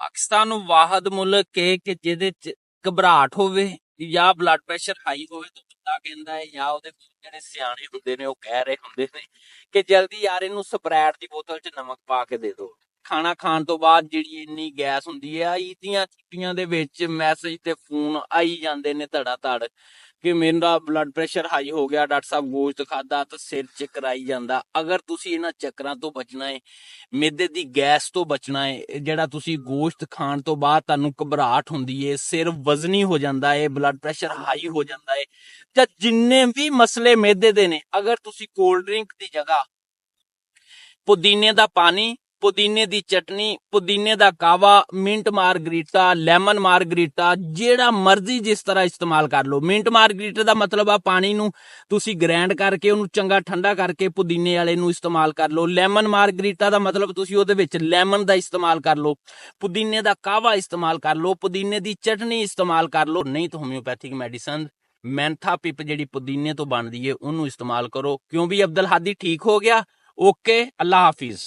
ਪਾਕਿਸਤਾਨ ਨੂੰ ਵਾਹਦ ਮੁਲਕ ਹੈ ਕਿ ਜਿਹਦੇ ਚ ਘਬਰਾਹਟ ਹੋਵੇ ਜਾਂ ਬਲੱਡ ਪ੍ਰੈਸ਼ਰ ਹਾਈ ਹੋਵੇ ਤਾਂ ਬੰਦਾ ਕਹਿੰਦਾ ਹੈ ਜਾਂ ਉਹਦੇ ਜਿਹੜੇ ਸਿਆਣੇ ਹੁੰਦੇ ਨੇ ਉਹ ਕਹਿ ਰਹੇ ਹੁੰਦੇ ਨੇ ਕਿ ਜਲਦੀ ਯਾਰ ਇਹਨੂੰ ਸਪਰੈਟ ਦੀ ਬੋਤਲ 'ਚ ਨਮਕ ਪਾ ਕੇ ਦੇ ਦਿਓ। ਖਾਣਾ ਖਾਣ ਤੋਂ ਬਾਅਦ ਜਿਹੜੀ ਇੰਨੀ ਗੈਸ ਹੁੰਦੀ ਹੈ, ਈਦ ਦੀਆਂ ਛੁੱਟੀਆਂ ਦੇ ਵਿੱਚ ਮੈਸੇਜ ਤੇ ਫੋਨ ਆਈ ਜਾਂਦੇ ਨੇ ਧੜਾ ਧੜ ਕਿ ਮੇਰਾ ਬਲੱਡ ਪ੍ਰੈਸ਼ਰ ਹਾਈ ਹੋ ਗਿਆ, ਡਾਕਟਰ ਸਾਹਿਬ ਗੋਸ਼ਤ ਖਾਦਾ ਤਾਂ ਸਿਰ ਚੱਕਰ ਆਈ ਜਾਂਦਾ। ਅਗਰ ਤੁਸੀਂ ਇਹਨਾਂ ਚੱਕਰਾਂ ਤੋਂ ਬਚਣਾ ਹੈ, ਮਿਹਦੇ ਦੀ ਗੈਸ ਤੋਂ ਬਚਣਾ ਹੈ, ਜਿਹੜਾ ਤੁਸੀਂ ਗੋਸ਼ਤ ਖਾਣ ਤੋਂ ਬਾਅਦ ਤੁਹਾਨੂੰ ਘਬਰਾਹਟ ਹੁੰਦੀ ਹੈ, ਸਿਰ ਵਜ਼ਨੀ ਹੋ ਜਾਂਦਾ ਹੈ, ਬਲੱਡ ਪ੍ਰੈਸ਼ਰ ਹਾਈ ਹੋ ਜਾਂਦਾ ਹੈ, ਜਾਂ ਜਿੰਨੇ ਵੀ ਮਸਲੇ ਮਿਹਦੇ ਦੇ ਨੇ, ਅਗਰ ਤੁਸੀਂ ਕੋਲਡ ਡਰਿੰਕ ਦੀ ਜਗ੍ਹਾ ਪੁਦੀਨੇ ਦਾ ਪਾਣੀ, ਪੁਦੀਨੇ ਦੀ ਚਟਨੀ, ਪੁਦੀਨੇ ਦਾ ਕਾਵਾ, ਮਿੰਟ ਮਾਰਗਰੀਟਾ, ਲੈਮਨ ਮਾਰਗਰੀਟਾ, ਜਿਹੜਾ ਮਰਜ਼ੀ ਜਿਸ ਤਰ੍ਹਾਂ ਇਸਤੇਮਾਲ ਕਰ ਲਓ। ਮਿੰਟ ਮਾਰਗਰੀਟਾ ਦਾ ਮਤਲਬ ਆ ਪਾਣੀ ਨੂੰ ਤੁਸੀਂ ਗ੍ਰੈਂਡ ਕਰਕੇ ਉਹਨੂੰ ਚੰਗਾ ਠੰਡਾ ਕਰਕੇ ਪੁਦੀਨੇ ਵਾਲੇ ਨੂੰ ਇਸਤੇਮਾਲ ਕਰ ਲਓ। ਲੈਮਨ ਮਾਰਗਰੀਟਾ ਦਾ ਮਤਲਬ ਤੁਸੀਂ ਉਹਦੇ ਵਿੱਚ ਲੈਮਨ ਦਾ ਇਸਤੇਮਾਲ ਕਰ ਲਓ। ਪੁਦੀਨੇ ਦਾ ਕਾਵਾ ਇਸਤੇਮਾਲ ਕਰ ਲਓ, ਪੁਦੀਨੇ ਦੀ ਚਟਨੀ ਇਸਤੇਮਾਲ ਕਰ ਲਓ। ਨਹੀਂ ਤਾਂ ਹੋਮਿਓਪੈਥਿਕ ਮੈਡੀਸਨ ਮੈਂਥਾ ਪਿਪ ਜਿਹੜੀ ਪੁਦੀਨੇ ਤੋਂ ਬਣਦੀ ਹੈ ਉਹਨੂੰ ਇਸਤੇਮਾਲ ਕਰੋ। ਕਿਉਂ ਵੀ ਅਬਦੁਲ ਹਾਦੀ ਠੀਕ ਹੋ ਗਿਆ। ਓਕੇ, ਅੱਲਾ ਹਾਫਿਜ਼।